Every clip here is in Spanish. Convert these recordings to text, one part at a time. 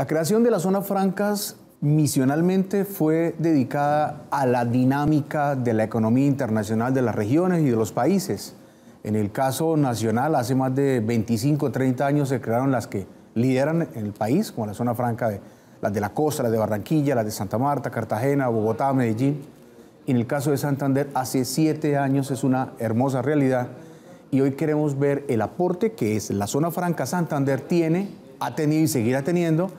La creación de las zonas francas misionalmente fue dedicada a la dinámica de la economía internacional de las regiones y de los países. En el caso nacional, hace más de 25 o 30 años se crearon las que lideran en el país, como la zona franca, las de la costa, las de Barranquilla, las de Santa Marta, Cartagena, Bogotá, Medellín. Y en el caso de Santander, hace 7 años es una hermosa realidad. Y hoy queremos ver el aporte que es la zona franca Santander ha tenido y seguirá teniendo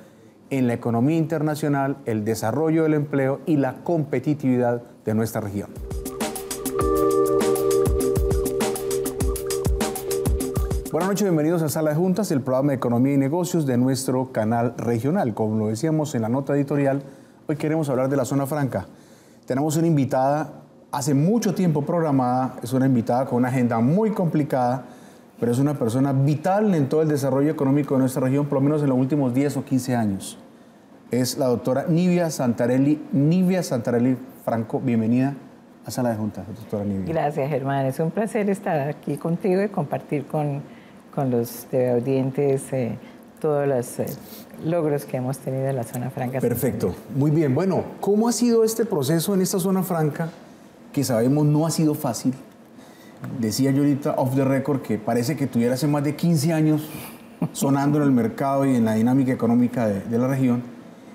en la economía internacional, el desarrollo del empleo y la competitividad de nuestra región. Buenas noches, bienvenidos a Sala de Juntas, el programa de Economía y Negocios de nuestro canal regional. Como lo decíamos en la nota editorial, hoy queremos hablar de la zona franca. Tenemos una invitada hace mucho tiempo programada, es una invitada con una agenda muy complicada, pero es una persona vital en todo el desarrollo económico de nuestra región, por lo menos en los últimos 10 o 15 años. Es la doctora Nivia Santarelli Franco. Bienvenida a Sala de Juntas, doctora Nivia. Gracias, Germán. Es un placer estar aquí contigo y compartir con los audientes todos los logros que hemos tenido en la zona franca. Perfecto, muy bien. Bueno, ¿cómo ha sido este proceso en esta zona franca que sabemos no ha sido fácil? Decía yo ahorita off the record que parece que tuviera hace más de 15 años sonando en el mercado y en la dinámica económica de la región,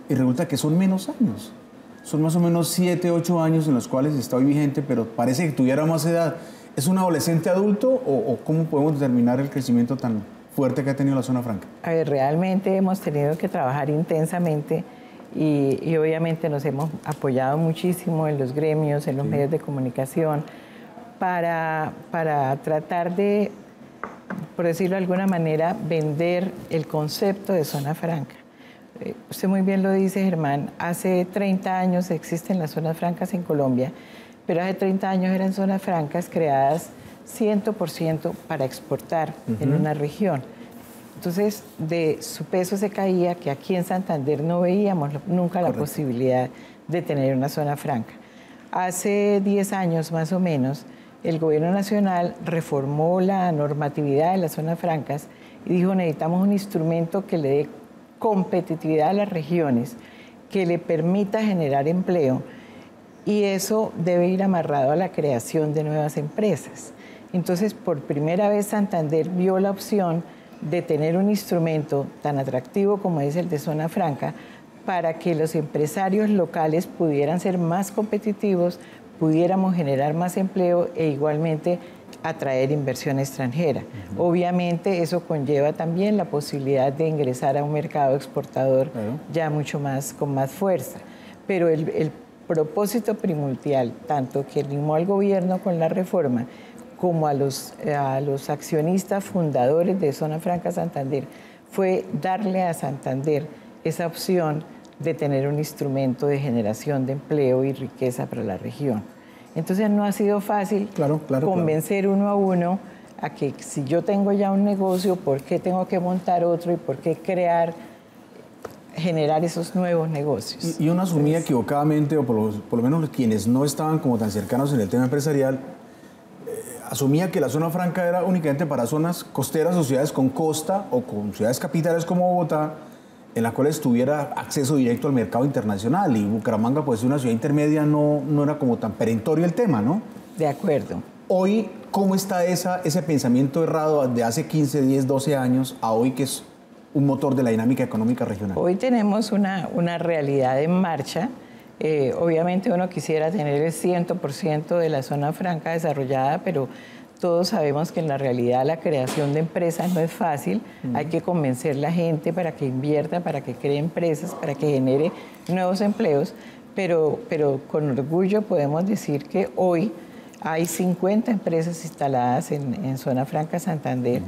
y resulta que son menos años. Son más o menos 7, 8 años en los cuales está hoy vigente, pero parece que tuviera más edad. ¿Es un adolescente adulto o cómo podemos determinar el crecimiento tan fuerte que ha tenido la zona franca? A ver, realmente hemos tenido que trabajar intensamente y obviamente nos hemos apoyado muchísimo en los gremios, en los medios de comunicación, para tratar de, por decirlo de alguna manera, vender el concepto de zona franca. Usted muy bien lo dice, Germán, hace 30 años existen las zonas francas en Colombia, pero hace 30 años eran zonas francas creadas 100% para exportar en una región. Entonces, de su peso se caía que aquí en Santander no veíamos nunca la posibilidad de tener una zona franca. Hace 10 años más o menos, el gobierno nacional reformó la normatividad de las zonas francas y dijo, necesitamos un instrumento que le dé competitividad a las regiones, que le permita generar empleo, y eso debe ir amarrado a la creación de nuevas empresas. Entonces, por primera vez Santander vio la opción de tener un instrumento tan atractivo como es el de zona franca para que los empresarios locales pudieran ser más competitivos, pudiéramos generar más empleo e igualmente atraer inversión extranjera. Obviamente eso conlleva también la posibilidad de ingresar a un mercado exportador ya mucho más, con más fuerza. Pero el propósito primordial, tanto que animó al gobierno con la reforma, como a los accionistas fundadores de Zona Franca Santander, fue darle a Santander esa opción de tener un instrumento de generación de empleo y riqueza para la región. Entonces no ha sido fácil convencer uno a uno a que si yo tengo ya un negocio, ¿por qué tengo que montar otro y por qué generar esos nuevos negocios? Y uno asumía equivocadamente, o por lo menos quienes no estaban como tan cercanos en el tema empresarial, asumía que la zona franca era únicamente para zonas costeras o ciudades con costa o con ciudades capitales como Bogotá, en la cual tuviera acceso directo al mercado internacional, y Bucaramanga, pues una ciudad intermedia, no era como tan perentorio el tema, ¿no? De acuerdo. Hoy, ¿cómo está ese pensamiento errado de hace 15, 10, 12 años a hoy, que es un motor de la dinámica económica regional? Hoy tenemos una realidad en marcha. Obviamente uno quisiera tener el 100% de la zona franca desarrollada, pero todos sabemos que en la realidad la creación de empresas no es fácil. Hay que convencer a la gente para que invierta, para que cree empresas, para que genere nuevos empleos. Pero con orgullo podemos decir que hoy hay 50 empresas instaladas en Zona Franca Santander.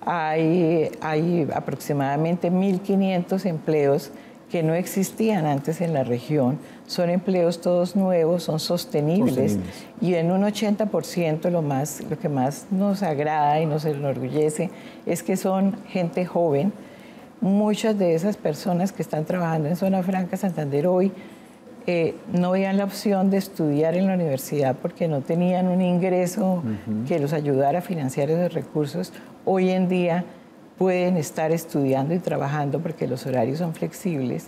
Hay aproximadamente 1.500 empleos que no existían antes en la región. Son empleos todos nuevos, son sostenibles. Y en un 80% lo que más nos agrada y nos enorgullece es que son gente joven. Muchas de esas personas que están trabajando en Zona Franca Santander hoy no veían la opción de estudiar en la universidad porque no tenían un ingreso que los ayudara a financiar esos recursos. Hoy en día pueden estar estudiando y trabajando porque los horarios son flexibles.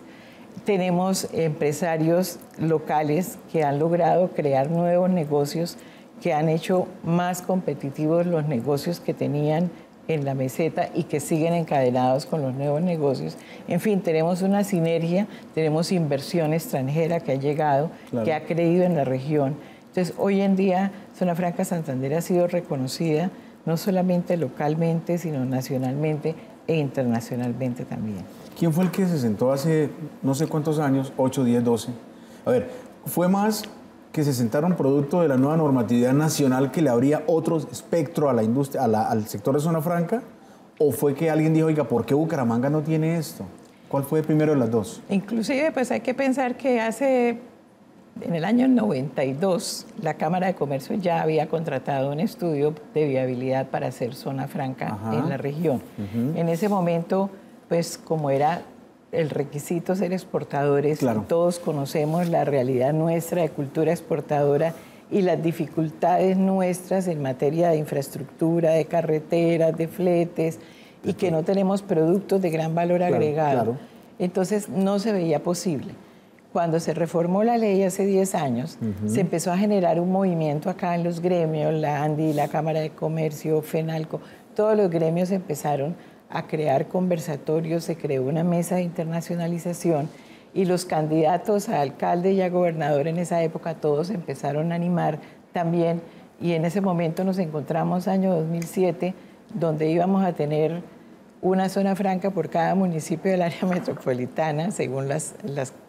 Tenemos empresarios locales que han logrado crear nuevos negocios que han hecho más competitivos los negocios que tenían en la meseta y que siguen encadenados con los nuevos negocios. En fin, tenemos una sinergia, tenemos inversión extranjera que ha llegado, claro, que ha creído en la región. Entonces, hoy en día, Zona Franca Santander ha sido reconocida no solamente localmente, sino nacionalmente e internacionalmente también. ¿Quién fue el que se sentó hace no sé cuántos años, 8, 10, 12? A ver, ¿fue más que se sentaron producto de la nueva normatividad nacional que le abría otro espectro a la industria, al sector de Zona Franca? ¿O fue que alguien dijo, oiga, ¿por qué Bucaramanga no tiene esto? ¿Cuál fue primero de las dos? Inclusive, pues hay que pensar que en el año 92, la Cámara de Comercio ya había contratado un estudio de viabilidad para hacer Zona Franca, ajá, en la región. En ese momento, pues como era el requisito ser exportadores, claro, todos conocemos la realidad nuestra de cultura exportadora y las dificultades nuestras en materia de infraestructura, de carreteras, de fletes, y que no tenemos productos de gran valor agregado. Claro. Entonces no se veía posible. Cuando se reformó la ley hace 10 años, se empezó a generar un movimiento acá en los gremios, la ANDI, la Cámara de Comercio, FENALCO, todos los gremios empezaron a crear conversatorios, se creó una mesa de internacionalización y los candidatos a alcalde y a gobernador en esa época todos empezaron a animar también, y en ese momento nos encontramos año 2007, donde íbamos a tener una zona franca por cada municipio del área metropolitana, según las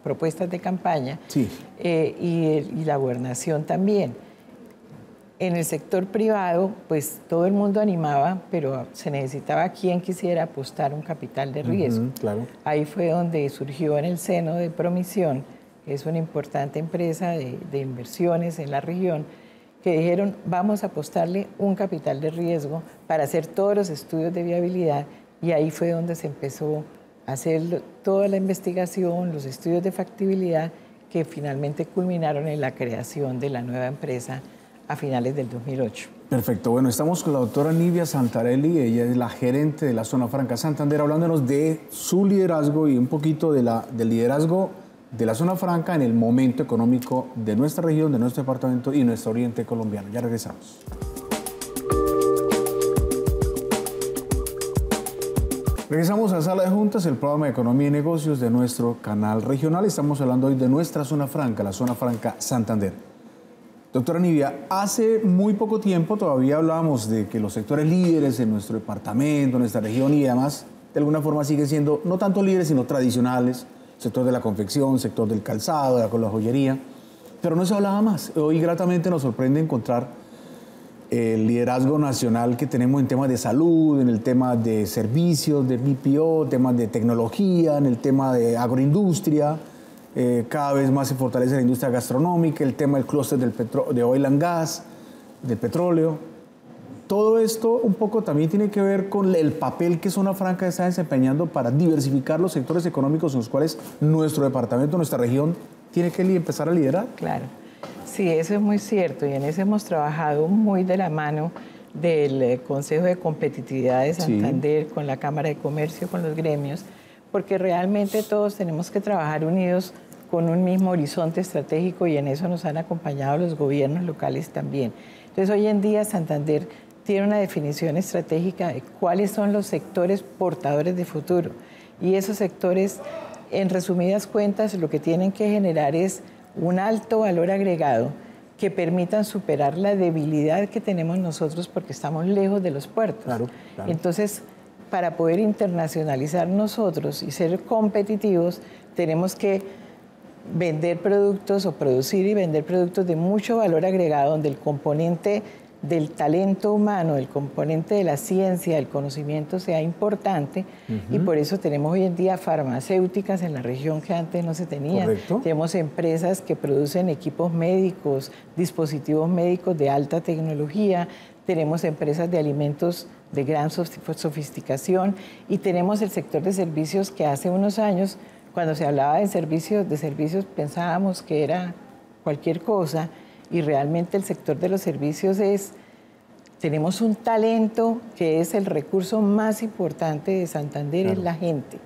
propuestas de campaña, sí, y la gobernación también. En el sector privado, pues todo el mundo animaba, pero se necesitaba quien quisiera apostar un capital de riesgo. Claro. Ahí fue donde surgió en el seno de Promisión, que es una importante empresa de inversiones en la región, que dijeron, vamos a apostarle un capital de riesgo para hacer todos los estudios de viabilidad, y ahí fue donde se empezó a hacer toda la investigación, los estudios de factibilidad, que finalmente culminaron en la creación de la nueva empresa a finales del 2008. Perfecto. Bueno, estamos con la doctora Nivia Santarelli, ella es la gerente de la Zona Franca Santander, hablándonos de su liderazgo y un poquito del liderazgo de la Zona Franca en el momento económico de nuestra región, de nuestro departamento y nuestro oriente colombiano. Ya regresamos. Regresamos a Sala de Juntas, el programa de Economía y Negocios de nuestro canal regional. Estamos hablando hoy de nuestra Zona Franca, la Zona Franca Santander. Doctora Nivia, hace muy poco tiempo todavía hablábamos de que los sectores líderes en nuestro departamento, en nuestra región y además de alguna forma siguen siendo no tanto líderes sino tradicionales, sector de la confección, sector del calzado, de la joyería, pero no se hablaba más. Hoy gratamente nos sorprende encontrar el liderazgo nacional que tenemos en temas de salud, en el tema de servicios, de BPO, temas de tecnología, en el tema de agroindustria. Cada vez más se fortalece la industria gastronómica, el tema del clúster de oil and gas, del petróleo. Todo esto un poco también tiene que ver con el papel que Zona Franca está desempeñando para diversificar los sectores económicos en los cuales nuestro departamento, nuestra región, tiene que empezar a liderar. Claro, sí, eso es muy cierto, y en eso hemos trabajado muy de la mano del Consejo de Competitividad de Santander, sí, con la Cámara de Comercio, con los gremios, porque realmente todos tenemos que trabajar unidos con un mismo horizonte estratégico, y en eso nos han acompañado los gobiernos locales también. Entonces, hoy en día Santander tiene una definición estratégica de cuáles son los sectores portadores de futuro, y esos sectores, en resumidas cuentas, lo que tienen que generar es un alto valor agregado que permitan superar la debilidad que tenemos nosotros porque estamos lejos de los puertos. Claro, claro. Entonces, para poder internacionalizar nosotros y ser competitivos, tenemos que vender productos o producir y vender productos de mucho valor agregado, donde el componente del talento humano, el componente de la ciencia, del conocimiento sea importante, y por eso tenemos hoy en día farmacéuticas en la región que antes no se tenían. Correcto. Tenemos empresas que producen equipos médicos, dispositivos médicos de alta tecnología, tenemos empresas de alimentos de gran sofisticación, y tenemos el sector de servicios que hace unos años, cuando se hablaba de servicios pensábamos que era cualquier cosa, y realmente el sector de los servicios tenemos un talento que es el recurso más importante de Santander, es la gente.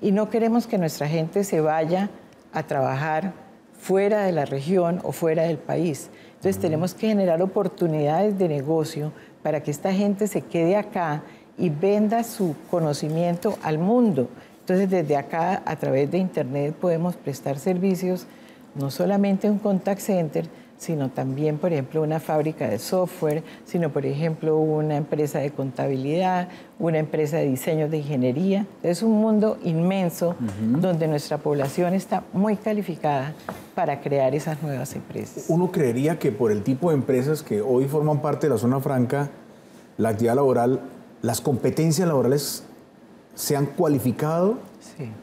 Y no queremos que nuestra gente se vaya a trabajar fuera de la región o fuera del país. Entonces tenemos que generar oportunidades de negocio para que esta gente se quede acá y venda su conocimiento al mundo. Entonces desde acá, a través de Internet, podemos prestar servicios, no solamente un contact center, sino también, por ejemplo, una fábrica de software, sino, por ejemplo, una empresa de contabilidad, una empresa de diseño de ingeniería. Es un mundo inmenso donde nuestra población está muy calificada para crear esas nuevas empresas. Uno creería que por el tipo de empresas que hoy forman parte de la zona franca, la actividad laboral, las competencias laborales se han cualificado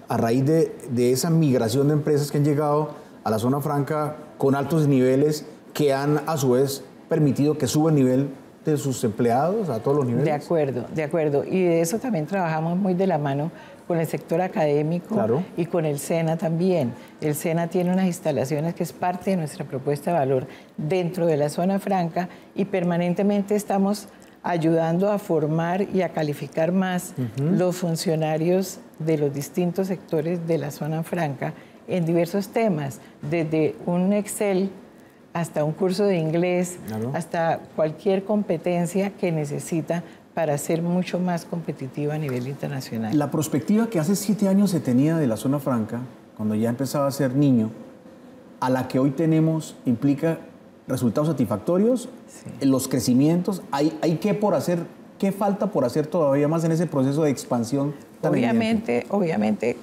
a raíz de esa migración de empresas que han llegado a la zona franca con altos niveles que han a su vez permitido que suba el nivel de sus empleados a todos los niveles. De acuerdo, de acuerdo. Y de eso también trabajamos muy de la mano con el sector académico y con el SENA también. El SENA tiene unas instalaciones que es parte de nuestra propuesta de valor dentro de la zona franca y permanentemente estamos ayudando a formar y a calificar más los funcionarios de los distintos sectores de la zona franca en diversos temas, desde un Excel hasta un curso de inglés, hasta cualquier competencia que necesita para ser mucho más competitiva a nivel internacional. La perspectiva que hace 7 años se tenía de la zona franca, cuando ya empezaba a ser niño, a la que hoy tenemos, implica resultados satisfactorios, los crecimientos. ¿Hay qué por hacer, qué falta por hacer todavía más en ese proceso de expansión tan evidente? Obviamente,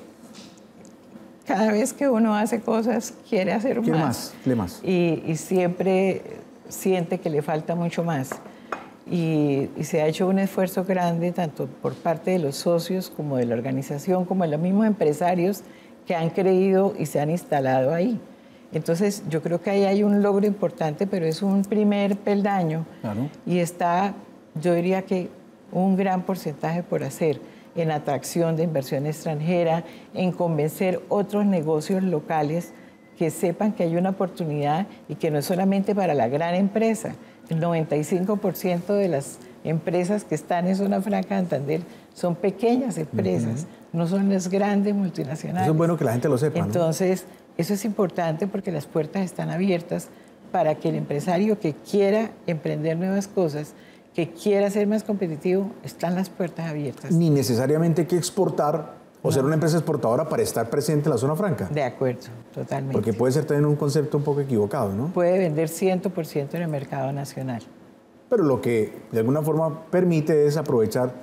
cada vez que uno hace cosas, quiere hacer más. ¿Qué más? Y siempre siente que le falta mucho más. Y se ha hecho un esfuerzo grande, tanto por parte de los socios, como de la organización, como de los mismos empresarios que han creído y se han instalado ahí. Entonces, yo creo que ahí hay un logro importante, pero es un primer peldaño. Y está, yo diría que un gran porcentaje por hacer en atracción de inversión extranjera, en convencer otros negocios locales que sepan que hay una oportunidad y que no es solamente para la gran empresa. El 95% de las empresas que están en Zona Franca de Santander son pequeñas empresas, no son las grandes multinacionales. Eso es bueno que la gente lo sepa. Entonces, eso es importante porque las puertas están abiertas para que el empresario que quiera emprender nuevas cosas, que quiera ser más competitivo, están las puertas abiertas. Ni necesariamente hay que exportar o ser una empresa exportadora para estar presente en la zona franca. De acuerdo, totalmente. Porque puede ser también un concepto un poco equivocado, ¿no? Puede vender 100% en el mercado nacional. Pero lo que de alguna forma permite es aprovechar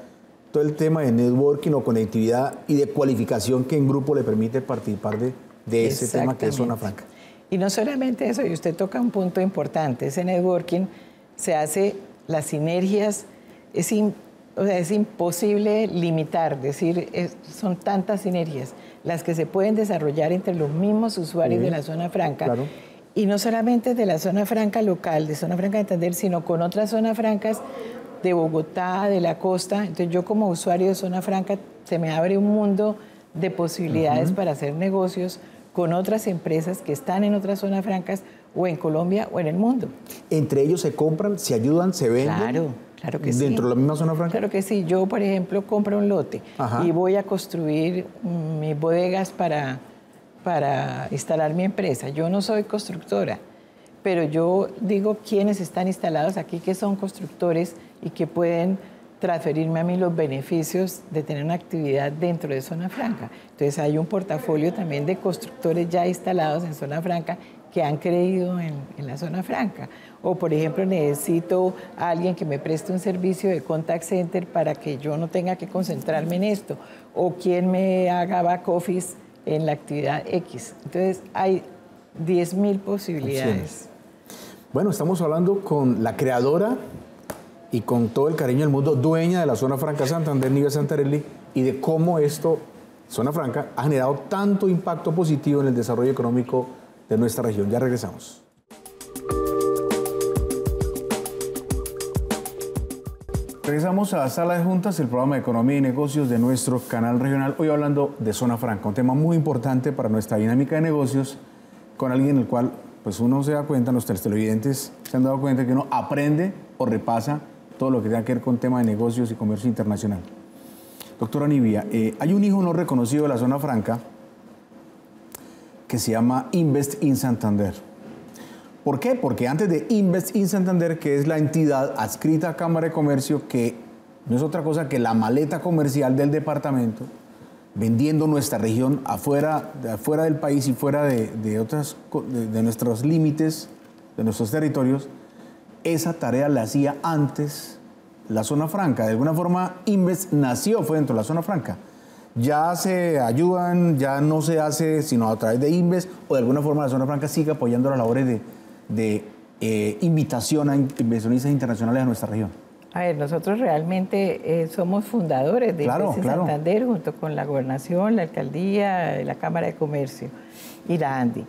todo el tema de networking o conectividad y de cualificación que en grupo le permite participar de ese tema que es zona franca. Y no solamente eso, y usted toca un punto importante, ese networking se hace, las sinergias, es imposible limitar, decir, son tantas sinergias las que se pueden desarrollar entre los mismos usuarios de la zona franca. Y no solamente de la zona franca local, de Zona Franca de Santander, sino con otras zonas francas de Bogotá, de la costa. Entonces yo como usuario de Zona Franca se me abre un mundo de posibilidades para hacer negocios con otras empresas que están en otras zonas francas o en Colombia o en el mundo. ¿Entre ellos se compran, se ayudan, se venden? Claro que sí. ¿Dentro de la misma zona franca? Claro que sí. Yo, por ejemplo, compro un lote y voy a construir mis bodegas para instalar mi empresa. Yo no soy constructora, pero yo digo quiénes están instalados aquí, que son constructores y que pueden transferirme a mí los beneficios de tener una actividad dentro de Zona Franca. Entonces hay un portafolio también de constructores ya instalados en Zona Franca que han creído en la Zona Franca. O, por ejemplo, necesito a alguien que me preste un servicio de contact center para que yo no tenga que concentrarme en esto. O quien me haga back office en la actividad X. Entonces, hay 10.000 posibilidades. Bueno, estamos hablando con la creadora y con todo el cariño del mundo, dueña de la Zona Franca Santander, Nive Santarelli, y de cómo esto, Zona Franca, ha generado tanto impacto positivo en el desarrollo económico de nuestra región. Ya regresamos. Regresamos a Sala de Juntas, el programa de Economía y Negocios de nuestro canal regional. Hoy hablando de Zona Franca, un tema muy importante para nuestra dinámica de negocios, con alguien en el cual pues uno se da cuenta, los televidentes se han dado cuenta que uno aprende o repasa todo lo que tenga que ver con tema de negocios y comercio internacional. Doctora Nivia, hay un hijo no reconocido de la zona franca que se llama Invest in Santander. ¿Por qué? Porque antes de Invest in Santander, que es la entidad adscrita a Cámara de Comercio, que no es otra cosa que la maleta comercial del departamento, vendiendo nuestra región afuera del país y fuera de nuestros límites, de nuestros territorios, esa tarea la hacía antes la zona franca. De alguna forma, Invest fue dentro de la zona franca. Ya se ayudan, ya no se hace sino a través de Invest, o de alguna forma la zona franca sigue apoyando las labores de invitación a inversionistas internacionales a nuestra región. A ver, nosotros realmente somos fundadores de Invest in Santander, junto con la Gobernación, la Alcaldía, la Cámara de Comercio y la ANDI.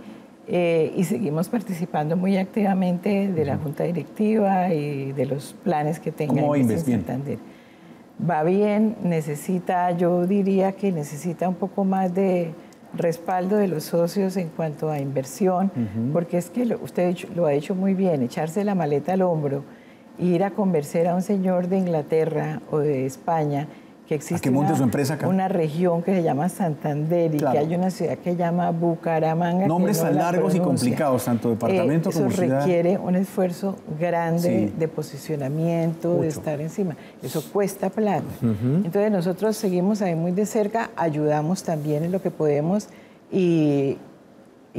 Y seguimos participando muy activamente de la Junta Directiva y de los planes que tenga Invest in Santander. Va bien, yo diría que necesita un poco más de respaldo de los socios en cuanto a inversión, porque es que usted lo ha hecho muy bien, echarse la maleta al hombro, ir a convencer a un señor de Inglaterra o de España que existe una región que se llama Santander y que hay una ciudad que se llama Bucaramanga. Nombres tan largos y complicados, tanto departamento como ciudad. Eso requiere un esfuerzo grande de posicionamiento, de estar encima. Eso cuesta plata. Entonces nosotros seguimos ahí muy de cerca, ayudamos también en lo que podemos y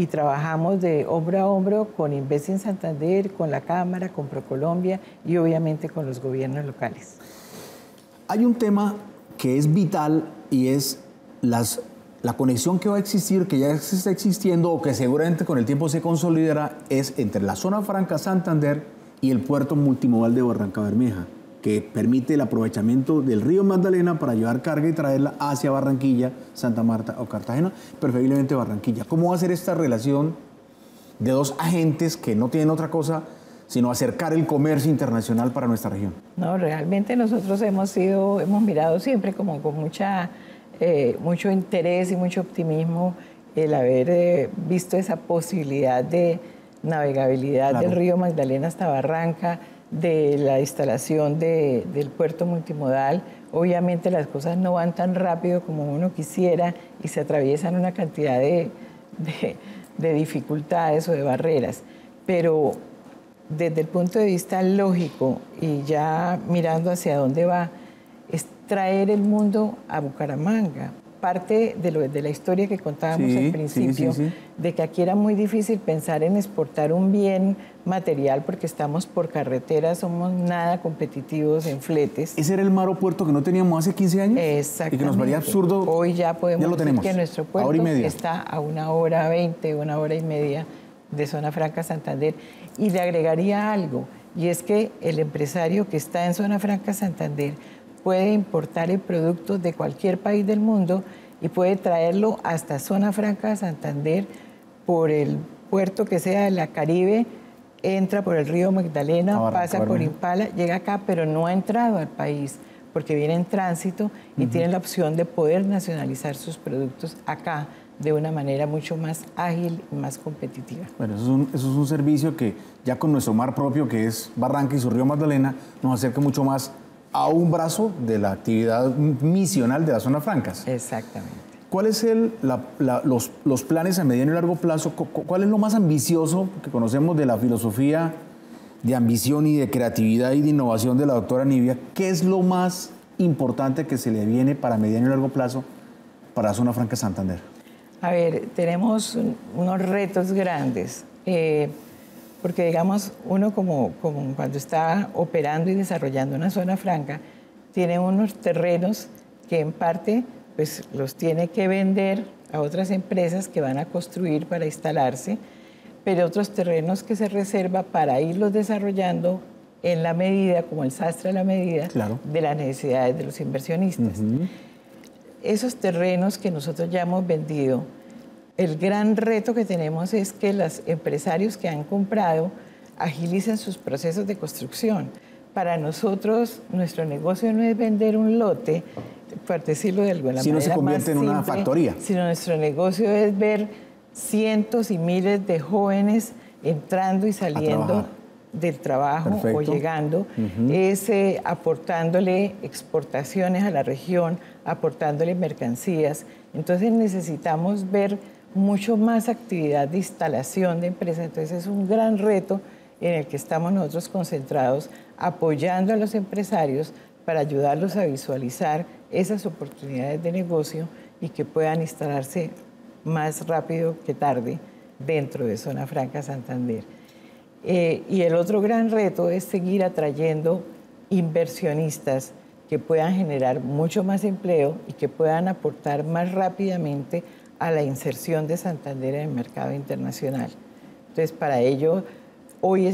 trabajamos de hombro a hombro con Invest in Santander, con la Cámara, con ProColombia y obviamente con los gobiernos locales. Hay un tema que es vital y es la conexión que va a existir, que ya se está existiendo o que seguramente con el tiempo se consolidará, es entre la zona franca Santander y el puerto multimodal de Barrancabermeja, que permite el aprovechamiento del río Magdalena para llevar carga y traerla hacia Barranquilla, Santa Marta o Cartagena, preferiblemente Barranquilla. ¿Cómo va a ser esta relación de dos agentes que no tienen otra cosa sino acercar el comercio internacional para nuestra región? No, realmente nosotros hemos mirado siempre como con mucho interés y mucho optimismo el haber visto esa posibilidad de navegabilidad del río Magdalena hasta Barranca, de la instalación del puerto multimodal. Obviamente las cosas no van tan rápido como uno quisiera y se atraviesan una cantidad de dificultades o de barreras, pero desde el punto de vista lógico y ya mirando hacia dónde va, es traer el mundo a Bucaramanga. Parte de la historia que contábamos al principio, de que aquí era muy difícil pensar en exportar un bien material porque estamos por carretera, somos nada competitivos en fletes. ¿Ese era el aeropuerto que no teníamos hace 15 años? Exactamente. Y que nos parecía absurdo. Hoy ya podemos decir que nuestro puerto media. está a 1h20, 1h30 de Zona Franca Santander. Y le agregaría algo, y es que el empresario que está en Zona Franca Santander puede importar el producto de cualquier país del mundo y puede traerlo hasta Zona Franca Santander por el puerto que sea de la Caribe, entra por el río Magdalena, pasa por Impala, llega acá, pero no ha entrado al país porque viene en tránsito y tiene la opción de poder nacionalizar sus productos acá de una manera mucho más ágil y más competitiva. Bueno, eso es un servicio que ya con nuestro mar propio, que es Barranca y su río Magdalena, nos acerca mucho más a un brazo de la actividad misional de las zonas francas. Exactamente. ¿Cuáles son los planes a mediano y largo plazo? ¿Cuál es lo más ambicioso que conocemos de la filosofía de ambición y de creatividad y de innovación de la doctora Nivia? ¿Qué es lo más importante que se le viene para mediano y largo plazo para la zona franca Santander? A ver, tenemos unos retos grandes, porque digamos, uno como cuando está operando y desarrollando una zona franca, tiene unos terrenos que en parte pues, los tiene que vender a otras empresas que van a construir para instalarse, pero otros terrenos que se reserva para irlos desarrollando en la medida, como el sastre a la medida, de las necesidades de los inversionistas. Esos terrenos que nosotros ya hemos vendido, el gran reto que tenemos es que los empresarios que han comprado agilicen sus procesos de construcción. Para nosotros, nuestro negocio no es vender un lote, por decirlo de alguna manera, si no se convierte en una factoría, sino nuestro negocio es ver cientos y miles de jóvenes entrando y saliendo del trabajo. Perfecto. O llegando, es aportándole exportaciones a la región, aportándole mercancías. Entonces necesitamos ver mucho más actividad de instalación de empresas. Entonces es un gran reto en el que estamos nosotros concentrados, apoyando a los empresarios para ayudarlos a visualizar esas oportunidades de negocio y que puedan instalarse más rápido que tarde dentro de Zona Franca Santander. Y el otro gran reto es seguir atrayendo inversionistas que puedan generar mucho más empleo y que puedan aportar más rápidamente a la inserción de Santander en el mercado internacional. Entonces, para ello,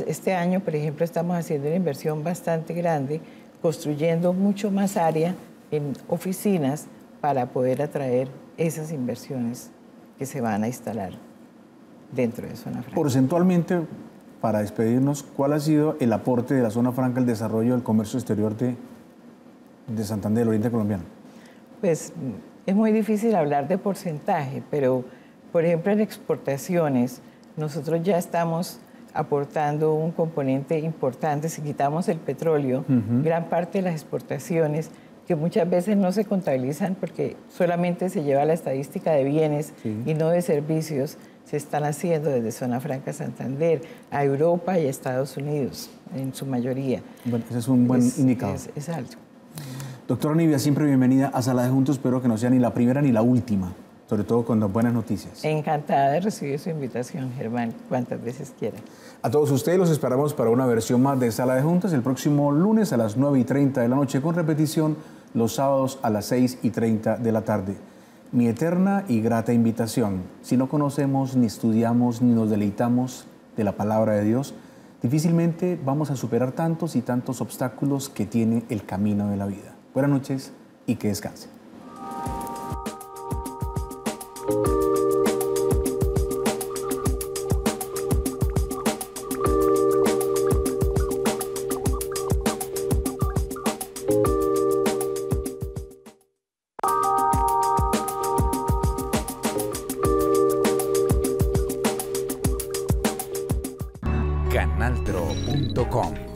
este año, por ejemplo, estamos haciendo una inversión bastante grande, construyendo mucho más área en oficinas para poder atraer esas inversiones que se van a instalar dentro de Zona Franca. Porcentualmente, para despedirnos, ¿cuál ha sido el aporte de la Zona Franca al desarrollo del comercio exterior de Santander, del Oriente Colombiano? Pues es muy difícil hablar de porcentaje, pero por ejemplo en exportaciones nosotros ya estamos aportando un componente importante. Si quitamos el petróleo, gran parte de las exportaciones que muchas veces no se contabilizan porque solamente se lleva la estadística de bienes y no de servicios, se están haciendo desde Zona Franca Santander a Europa y a Estados Unidos, en su mayoría. Bueno, ese es un buen indicador. Es alto. Doctora Nivia, siempre bienvenida a Sala de Juntos. Espero que no sea ni la primera ni la última, sobre todo con las buenas noticias. Encantada de recibir su invitación, Germán, cuantas veces quiera. A todos ustedes los esperamos para una versión más de Sala de Juntas el próximo lunes a las 9:30 de la noche, con repetición los sábados a las 6:30 de la tarde. Mi eterna y grata invitación: si no conocemos, ni estudiamos, ni nos deleitamos de la palabra de Dios, difícilmente vamos a superar tantos y tantos obstáculos que tiene el camino de la vida. Buenas noches y que descansen. Canaltro.com